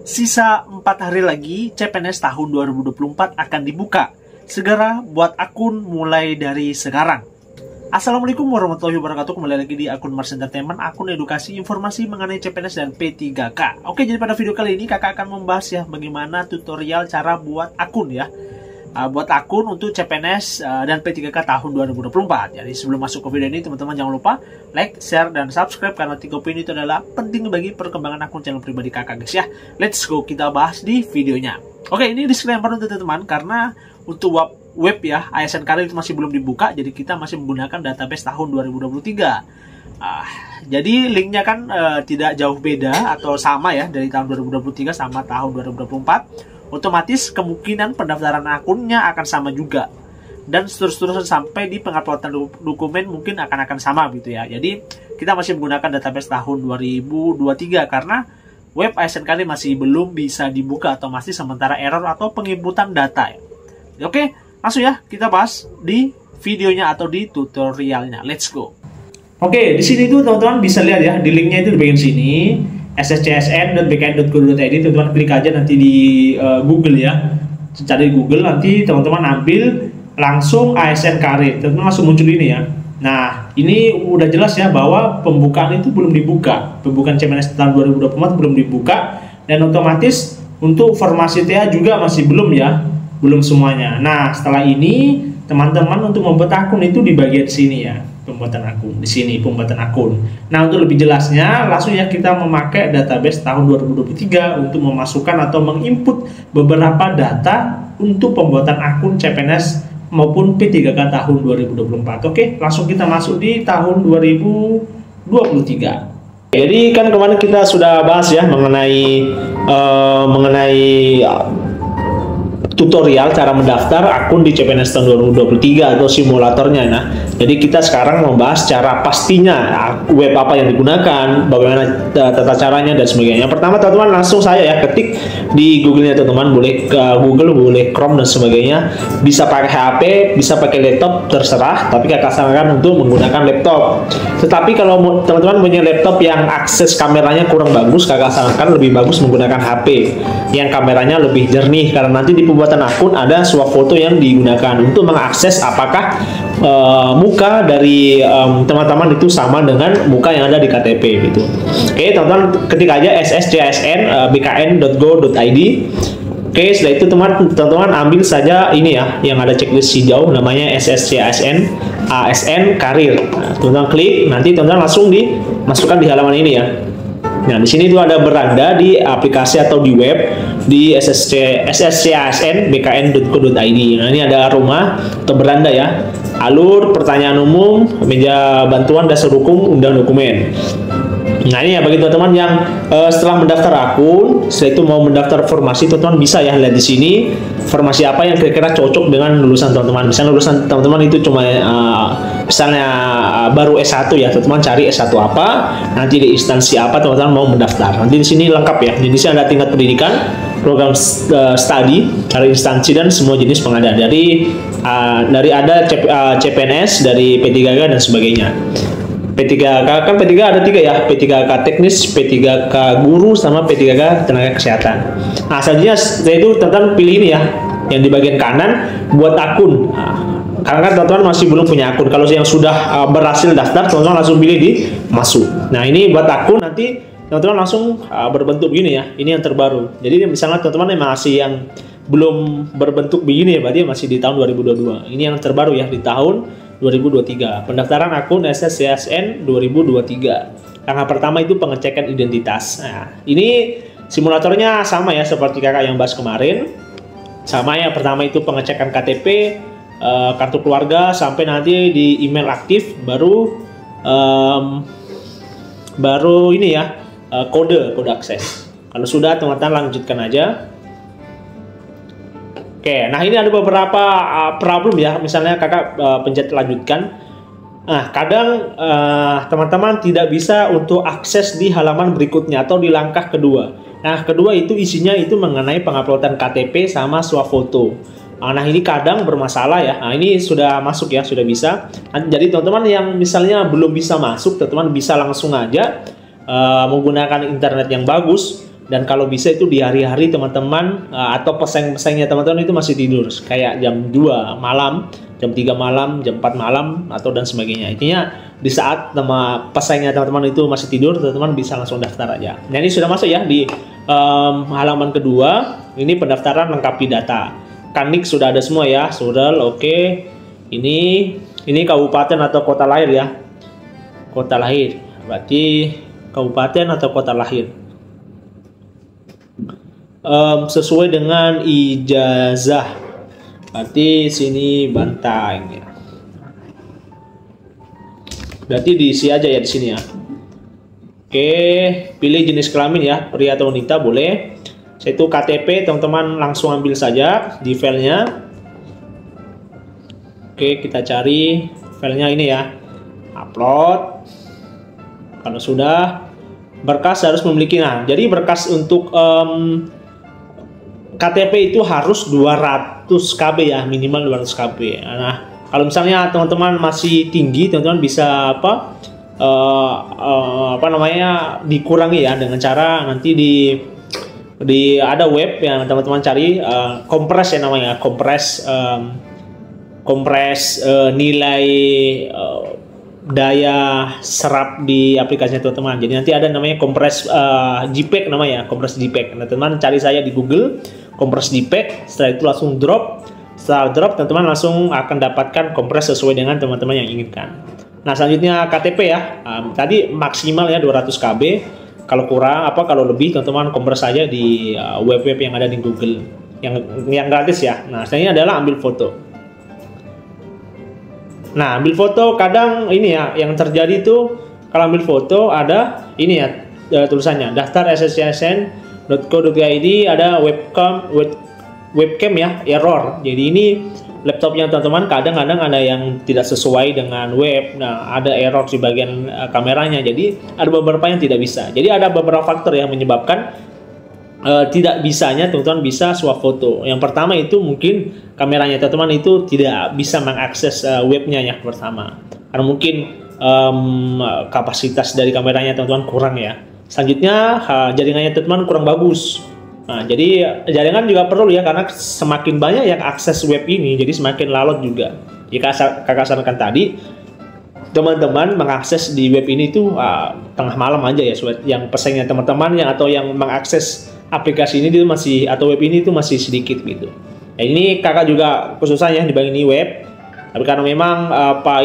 Sisa 4 hari lagi CPNS tahun 2024 akan dibuka. Segera buat akun mulai dari sekarang. Assalamualaikum warahmatullahi wabarakatuh. Kembali lagi di akun Mars Entertainment, akun edukasi informasi mengenai CPNS dan P3K. Oke, jadi pada video kali ini kakak akan membahas ya bagaimana tutorial cara buat akun ya. Buat akun untuk CPNS dan P3K tahun 2024. Jadi sebelum masuk ke video ini, teman-teman jangan lupa like, share, dan subscribe karena 3 poin itu adalah penting bagi perkembangan akun channel pribadi kakak guys ya. Let's go, kita bahas di videonya. Oke, ini disclaimer untuk teman-teman karena untuk web ya ASN Karir itu masih belum dibuka, jadi kita masih menggunakan database tahun 2023. Jadi linknya kan tidak jauh beda atau sama ya dari tahun 2023 sama tahun 2024. Otomatis kemungkinan pendaftaran akunnya akan sama juga, dan seterusnya sampai di penguploadan dokumen mungkin akan sama gitu ya. Jadi kita masih menggunakan database tahun 2023 karena web ASN Karir masih belum bisa dibuka atau masih sementara error atau penginputan data ya. Oke, langsung ya kita bahas di videonya atau di tutorialnya. Let's go. Oke, di sini tuh teman-teman bisa lihat ya, di linknya itu di bagian sini sscsn.bkn.go.id. teman-teman klik aja nanti di Google ya, cari di Google, nanti teman-teman ambil langsung ASN Karir, teman-teman langsung muncul ini ya. Nah, ini udah jelas ya bahwa pembukaan itu belum dibuka, pembukaan CPNS tahun 2024 belum dibuka, dan otomatis untuk formasi TA juga masih belum ya, belum semuanya. Nah, setelah ini teman-teman untuk membuat akun itu di bagian sini ya, pembuatan akun di sini, pembuatan akun. Nah, untuk lebih jelasnya langsung ya kita memakai database tahun 2023 untuk memasukkan atau menginput beberapa data untuk pembuatan akun CPNS maupun P3K tahun 2024. Oke, langsung kita masuk di tahun 2023. Jadi kan kemarin kita sudah bahas ya mengenai tutorial cara mendaftar akun di CPNS tahun 2023 atau simulatornya. Nah, jadi kita sekarang membahas cara pastinya web apa yang digunakan, bagaimana tata caranya dan sebagainya. Pertama teman-teman langsung saya ya ketik di Google-nya teman-teman, boleh Google, boleh Chrome dan sebagainya. Bisa pakai HP, bisa pakai laptop, terserah, tapi kakak sarankan untuk menggunakan laptop. Tetapi kalau teman-teman punya laptop yang akses kameranya kurang bagus, kakak sarankan lebih bagus menggunakan HP yang kameranya lebih jernih, karena nanti di pembuatan akun ada swafoto yang digunakan untuk mengakses apakah muka dari teman-teman itu sama dengan muka yang ada di KTP gitu. Oke, teman-teman ketik aja sscsn.bkn.go.id. Oke, setelah itu teman-teman ambil saja ini ya yang ada checklist hijau namanya sscsn ASN Karir. Nah, teman-teman klik, nanti teman-teman langsung dimasukkan di halaman ini ya. Nah, di sini itu ada beranda di aplikasi atau di web di sscsn.bkn.go.id. Nah, ini ada rumah atau beranda ya. Alur, pertanyaan umum, meja bantuan, dasar hukum, undang dokumen. Nah, ini ya bagi teman-teman yang setelah mendaftar akun, setelah itu mau mendaftar formasi, teman-teman bisa ya lihat di sini formasi apa yang kira-kira cocok dengan lulusan teman-teman. Misalnya lulusan teman-teman itu cuma misalnya baru S1 ya, teman-teman cari S1 apa, nanti di instansi apa teman-teman mau mendaftar. Nanti di sini lengkap ya. Di sini ada tingkat pendidikan, program studi, ada instansi dan semua jenis pengadaan. Dari ada CPNS, dari P3K dan sebagainya. P3K kan P3K ada 3 ya, P3K teknis, P3K guru, sama P3K tenaga kesehatan. Nah, selanjutnya itu teman-teman pilih ini ya, yang di bagian kanan buat akun. Nah, karena kan teman-teman masih belum punya akun. Kalau yang sudah berhasil daftar, teman-teman langsung pilih di masuk. Nah, ini buat akun, nanti teman-teman langsung berbentuk begini ya. Ini yang terbaru. Jadi misalnya teman-teman masih yang belum berbentuk begini ya, berarti masih di tahun 2022. Ini yang terbaru ya, di tahun 2023. Pendaftaran akun sscsn 2023. Langkah pertama itu pengecekan identitas. Nah, ini simulatornya sama ya seperti kakak yang bahas kemarin. Sama ya, pertama itu pengecekan KTP, kartu keluarga, sampai nanti di email aktif, baru ini ya, kode akses. Kalau sudah, teman-teman lanjutkan aja. Oke, nah ini ada beberapa problem ya, misalnya kakak pencet lanjutkan. Nah, kadang teman-teman tidak bisa untuk akses di halaman berikutnya atau di langkah kedua. Nah, kedua itu isinya itu mengenai penguploadan KTP sama swafoto. Nah, ini kadang bermasalah ya. Nah, ini sudah masuk ya, sudah bisa. Jadi teman-teman yang misalnya belum bisa masuk, teman-teman bisa langsung aja menggunakan internet yang bagus, Dan kalau bisa itu di hari-hari teman-teman atau pesaing-pesaingnya teman-teman itu masih tidur, kayak jam 2 malam, jam 3 malam, jam 4 malam, atau dan sebagainya. Intinya di saat pesaingnya teman-teman itu masih tidur, teman-teman bisa langsung daftar aja. Nah, ini sudah masuk ya di halaman kedua. Ini pendaftaran lengkapi data. Kanik sudah ada semua ya, Surel, oke. Ini kabupaten atau kota lahir ya. Kota lahir, berarti kabupaten atau kota lahir. Sesuai dengan ijazah, berarti sini Bantaeng ya. Berarti diisi aja ya di sini ya. Oke, pilih jenis kelamin ya, pria atau wanita boleh. Saya itu KTP, teman-teman langsung ambil saja di filenya. Oke, kita cari filenya ini ya. Upload. Kalau sudah, berkas harus memiliki. Nah, jadi berkas untuk KTP itu harus 200 KB ya, minimal 200 KB. Nah, kalau misalnya teman-teman masih tinggi, teman-teman bisa dikurangi ya dengan cara nanti ada web yang teman-teman cari, kompres ya namanya, kompres nilai daya serap di aplikasinya teman-teman. Jadi nanti ada namanya kompres JPEG namanya, kompres JPEG. Nah, teman-teman cari saya di Google kompres JPEG, setelah itu langsung drop. Setelah drop, teman-teman langsung akan dapatkan kompres sesuai dengan teman-teman yang inginkan. Nah, selanjutnya KTP ya. Tadi maksimal ya 200 KB. Kalau kurang kalau lebih, teman-teman kompres saja di web-web yang ada di Google yang gratis ya. Nah, selanjutnya adalah ambil foto. Nah, ambil foto kadang ini ya yang terjadi itu, kalau ambil foto ada ini ya tulisannya daftar sssn.co.id, ada webcam ya error. Jadi ini laptopnya teman-teman kadang-kadang ada yang tidak sesuai dengan web. Nah, ada error di bagian kameranya. Jadi ada beberapa yang tidak bisa. Jadi ada beberapa faktor yang menyebabkan tidak bisanya teman-teman bisa swap foto. Yang pertama itu mungkin kameranya teman-teman itu tidak bisa mengakses webnya yang pertama, karena mungkin kapasitas dari kameranya teman-teman kurang ya. Selanjutnya jaringannya teman-teman kurang bagus. Nah, jadi jaringan juga perlu ya, karena semakin banyak yang akses web ini, jadi semakin lalot juga. Jika kakak sarankan tadi, teman-teman mengakses di web ini tuh tengah malam aja ya, yang pesaingnya teman-teman atau yang mengakses aplikasi ini itu masih, atau web ini tuh masih sedikit gitu. Nah, ini kakak juga khususnya di bagian ini web, tapi karena memang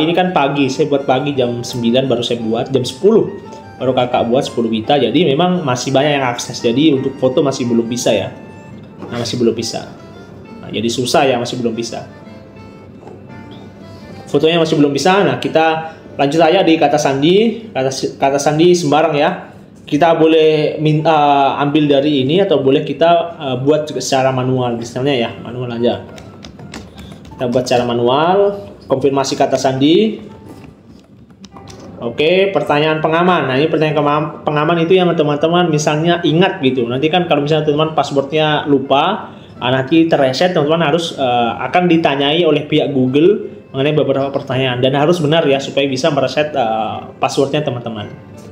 ini kan pagi, saya buat pagi jam 9 baru saya buat, jam 10 baru kakak buat 10 Wita, jadi memang masih banyak yang akses, jadi untuk foto masih belum bisa ya. Nah, masih belum bisa. Nah, jadi susah ya, masih belum bisa. Fotonya masih belum bisa. Nah, kita lanjut aja di kata sandi. Kata sandi sembarang ya. Kita boleh ambil dari ini atau boleh kita buat secara manual, misalnya ya, manual aja. Kita buat secara manual, konfirmasi kata sandi. Oke, pertanyaan pengaman. Nah, ini pertanyaan pengaman itu yang teman-teman misalnya ingat gitu. Nanti kan kalau misalnya teman-teman passwordnya lupa, nanti terreset, teman-teman harus akan ditanyai oleh pihak Google mengenai beberapa pertanyaan, dan harus benar ya supaya bisa mereset passwordnya teman-teman.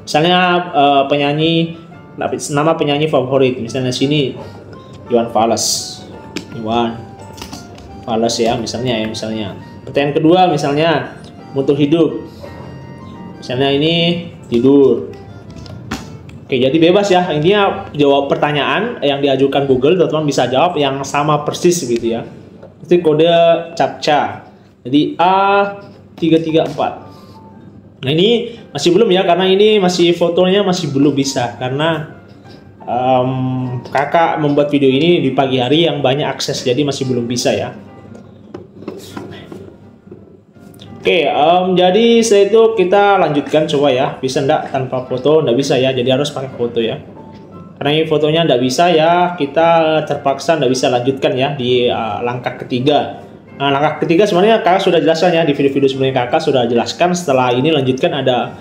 Misalnya nama penyanyi favorit, misalnya sini Iwan Fals ya, misalnya. Pertanyaan kedua misalnya untuk hidup, misalnya ini tidur. Oke, jadi bebas ya, intinya jawab pertanyaan yang diajukan Google, teman-teman bisa jawab yang sama persis gitu ya. Itu kode CAPTCHA. Jadi A334. Nah, ini masih belum ya, karena ini masih fotonya masih belum bisa, karena kakak membuat video ini di pagi hari yang banyak akses, jadi masih belum bisa ya. Oke, jadi setelah itu kita lanjutkan coba ya, bisa enggak tanpa foto? Enggak bisa ya, jadi harus pakai foto ya. Karena ini fotonya enggak bisa ya, kita terpaksa enggak bisa lanjutkan ya di langkah ketiga. Nah, langkah ketiga sebenarnya kakak sudah jelaskan ya di video-video sebelumnya, kakak sudah jelaskan. Setelah ini lanjutkan ada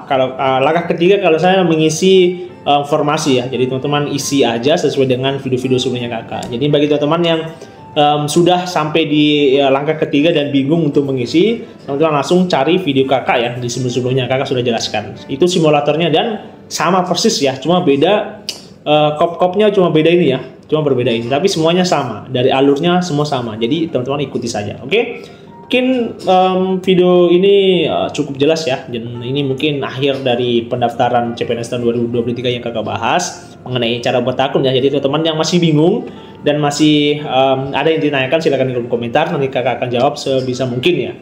kalau langkah ketiga kalau saya mengisi informasi ya, jadi teman-teman isi aja sesuai dengan video-video sebelumnya kakak. Jadi bagi teman-teman yang sudah sampai di langkah ketiga dan bingung untuk mengisi, teman-teman langsung cari video kakak ya, di sebelum-sebelumnya kakak sudah jelaskan. Itu simulatornya dan sama persis ya, cuma beda kop-kopnya cuma beda ini ya, cuma berbeda ini, tapi semuanya sama, dari alurnya semua sama. Jadi teman-teman ikuti saja, oke? Mungkin video ini cukup jelas ya, dan ini mungkin akhir dari pendaftaran CPNS tahun 2023 yang kakak bahas mengenai cara buat akun ya. Jadi teman-teman yang masih bingung dan masih ada yang ditanyakan, silahkan di kolom komentar, nanti kakak akan jawab sebisa mungkin ya.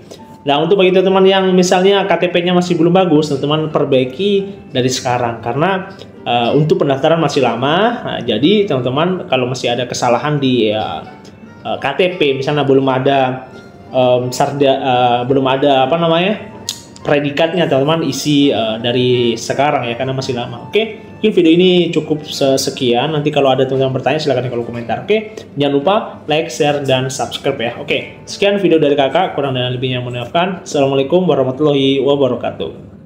Nah, untuk bagi teman-teman yang misalnya KTP-nya masih belum bagus, teman-teman perbaiki dari sekarang, karena untuk pendaftaran masih lama. Nah, jadi teman-teman kalau masih ada kesalahan di KTP, misalnya belum ada belum ada apa namanya predikatnya, teman-teman isi dari sekarang ya, karena masih lama. Oke, mungkin video ini cukup sekian. Nanti kalau ada teman-teman bertanya silahkan di kolom komentar. Oke, jangan lupa like, share, dan subscribe ya. Oke, sekian video dari kakak, kurang dan lebihnya mohon maafkan. Assalamualaikum warahmatullahi wabarakatuh.